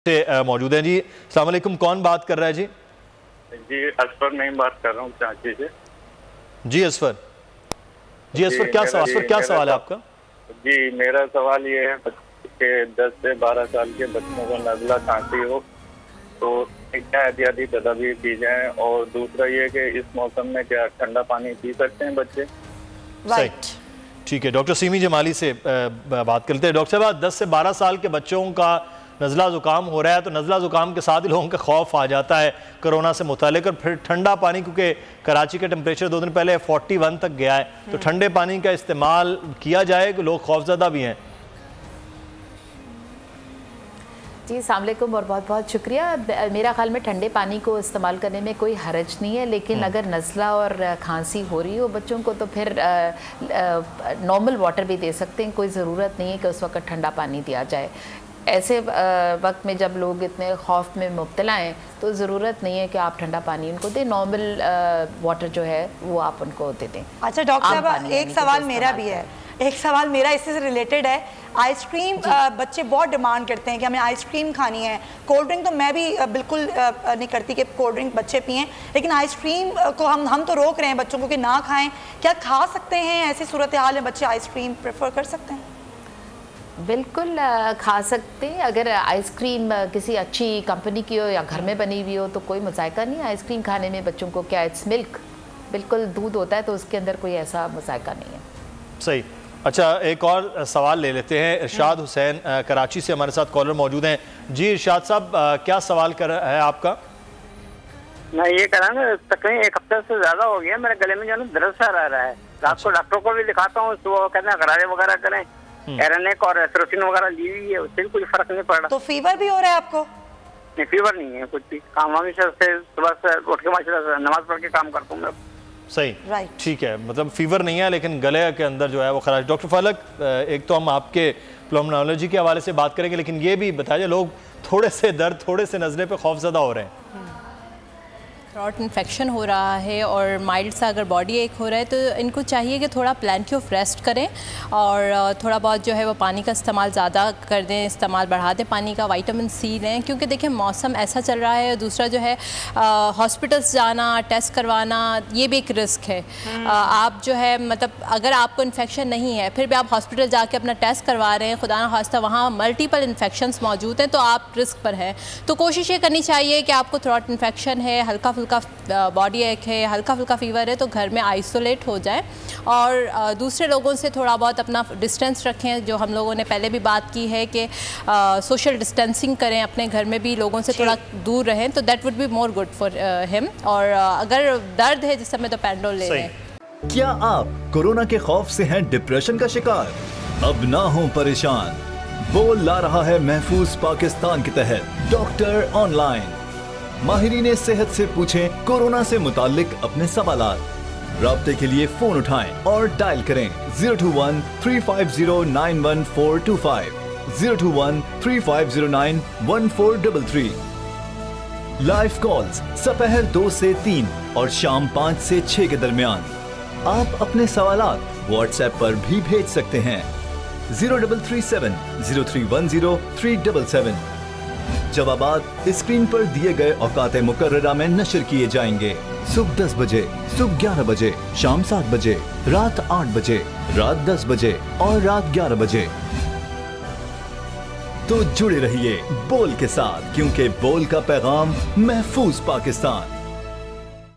से मौजूद हैं जी। अस्सलाम वालेकुम, कौन बात कर रहा है जी? जी असफर नहीं बात कर रहा हूँ कराची से। जी असफर, क्या सवाल है आपका? जी मेरा सवाल ये है कि 10 से 12 साल के बच्चों को नज़ला खांसी हो तो क्या एहतियाती तदाबीर की जाए, और दूसरा ये कि इस मौसम में क्या ठंडा पानी पी सकते हैं बच्चे? राइट, ठीक है। डॉक्टर सीमी जमाली से बात करते हैं। डॉक्टर साहब, 10 से 12 साल के बच्चों का नज़ला ज़ुकाम हो रहा है तो नज़ला ज़ुकाम के साथ ही लोगों का खौफ आ जाता है कोरोना से मुतालिक, और फिर ठंडा पानी, क्योंकि कराची का टेम्परेचर 2 दिन पहले 41 तक गया है, तो ठंडे पानी का इस्तेमाल किया जाए कि लोग खौफजदा भी हैं? जी अस्सलाम वालेकुम और बहुत बहुत शुक्रिया। मेरा ख्याल में ठंडे पानी को इस्तेमाल करने में कोई हरज नहीं है, लेकिन अगर नज़ला और खांसी हो रही हो बच्चों को तो फिर नॉर्मल वाटर भी दे सकते हैं। कोई ज़रूरत नहीं है कि उस वक्त ठंडा पानी दिया जाए। ऐसे वक्त में जब लोग इतने खौफ में मुब्तला हैं तो ज़रूरत नहीं है कि आप ठंडा पानी उनको दें, नॉर्मल वाटर जो है वो आप उनको दे दें। अच्छा डॉक्टर साहब, एक सवाल मेरा भी है, इससे रिलेटेड है। आइसक्रीम बच्चे बहुत डिमांड करते हैं कि हमें आइसक्रीम खानी है। कोल्ड ड्रिंक तो मैं भी बिल्कुल नहीं करती कि कोल्ड ड्रिंक बच्चे पिएं, लेकिन आइसक्रीम को हम तो रोक रहे हैं बच्चों को कि ना खाएं। क्या खा सकते हैं? ऐसी सूरत हाल में बच्चे आइसक्रीम प्रेफर कर सकते हैं? बिल्कुल खा सकते हैं। अगर आइसक्रीम किसी अच्छी कंपनी की हो या घर में बनी हुई हो तो कोई मज़ायका नहीं है आइसक्रीम खाने में बच्चों को। क्या इट्स मिल्क, बिल्कुल दूध होता है तो उसके अंदर कोई ऐसा मज़ायका नहीं है। सही। अच्छा, एक और सवाल ले लेते हैं। इरशाद हुसैन कराची से हमारे साथ कॉलर मौजूद हैं। जी इरशाद साहब, क्या सवाल है आपका? मैं ये कह रहा हूँ तकरीबन 1 हफ्ते से ज़्यादा हो गया मेरे गले में जो है दर्द सा रह रहा है। रात को डॉक्टर को भी दिखाता हूँ तो वो कहते हैं गरारे वगैरह करें, एरनेक और एथरोसिन वगैरह ली हुई है, उससे भी कोई फर्क नहीं पड़ रहा। तो फीवर भी हो रहा है आपको? नहीं, फीवर नहीं है कुछ भी। काम हमेशा से सुबह से उठ के माशाल्लाह नमाज पढ़ के काम करता हूँ मैं। सही, ठीक है। मतलब फीवर नहीं है लेकिन गले के अंदर जो है वो खराश। डॉक्टर फलक, एक तो हम आपके प्लम्नोलॉजी के हवाले से बात करेंगे, लेकिन ये भी बताइए, लोग थोड़े से दर्द, थोड़े से नज़ले पे खौफजदा हो रहे हैं। थ्रोट इन्फेक्शन हो रहा है और माइल्ड सा अगर बॉडी एक हो रहा है तो इनको चाहिए कि थोड़ा प्लेंटी ऑफ रेस्ट करें और थोड़ा बहुत जो है वो पानी का इस्तेमाल ज़्यादा कर दें, इस्तेमाल बढ़ा दें पानी का, विटामिन सी लें, क्योंकि देखिए मौसम ऐसा चल रहा है। दूसरा जो है हॉस्पिटल्स जाना, टेस्ट करवाना, ये भी एक रिस्क है। आप जो है मतलब अगर आपको इन्फेक्शन नहीं है फिर भी आप हॉस्पिटल जाके अपना टेस्ट करवा रहे हैं, खुदा न खास्ता वहाँ मल्टीपल इन्फेक्शंस मौजूद हैं तो आप रिस्क पर हैं। तो कोशिश ये करनी चाहिए कि आपको थ्रोट इन्फेक्शन है, हल्का फुल्का बॉडी एक है, हल्का फुल्का फीवर है तो घर में आइसोलेट हो जाएं और दूसरे लोगों से थोड़ा बहुत अपना डिस्टेंस रखें। जो हम लोगों ने पहले भी बात की है कि सोशल डिस्टेंसिंग करें, अपने घर में भी लोगों से थोड़ा दूर रहें, तो that would be more good for him. और अगर दर्द है जिस समय तो पैंडोल ले लें। क्या आप कोरोना के खौफ से हैं डिप्रेशन का शिकार? अब ना हो परेशान, बोल ला रहा है महफूज पाकिस्तान के तहत डॉक्टर ऑनलाइन। माहिरीन सेहत से पूछें कोरोना से मुतालिक अपने सवालात। राब्ते के लिए फोन उठाएं और डायल करें 021 350 91425, 021 350 1433। लाइव कॉल्स दोपहर 2 से 3 और शाम 5 से 6 के दरमियान। आप अपने सवालात व्हाट्सएप पर भी भेज सकते हैं 0337 0310 377। जवाबात स्क्रीन पर दिए गए औकात मुकर्ररा में नशर किए जाएंगे। सुबह 10 बजे, सुबह 11 बजे, शाम 7 बजे, रात 8 बजे, रात 10 बजे और रात 11 बजे। तो जुड़े रहिए बोल के साथ, क्योंकि बोल का पैगाम महफूज पाकिस्तान।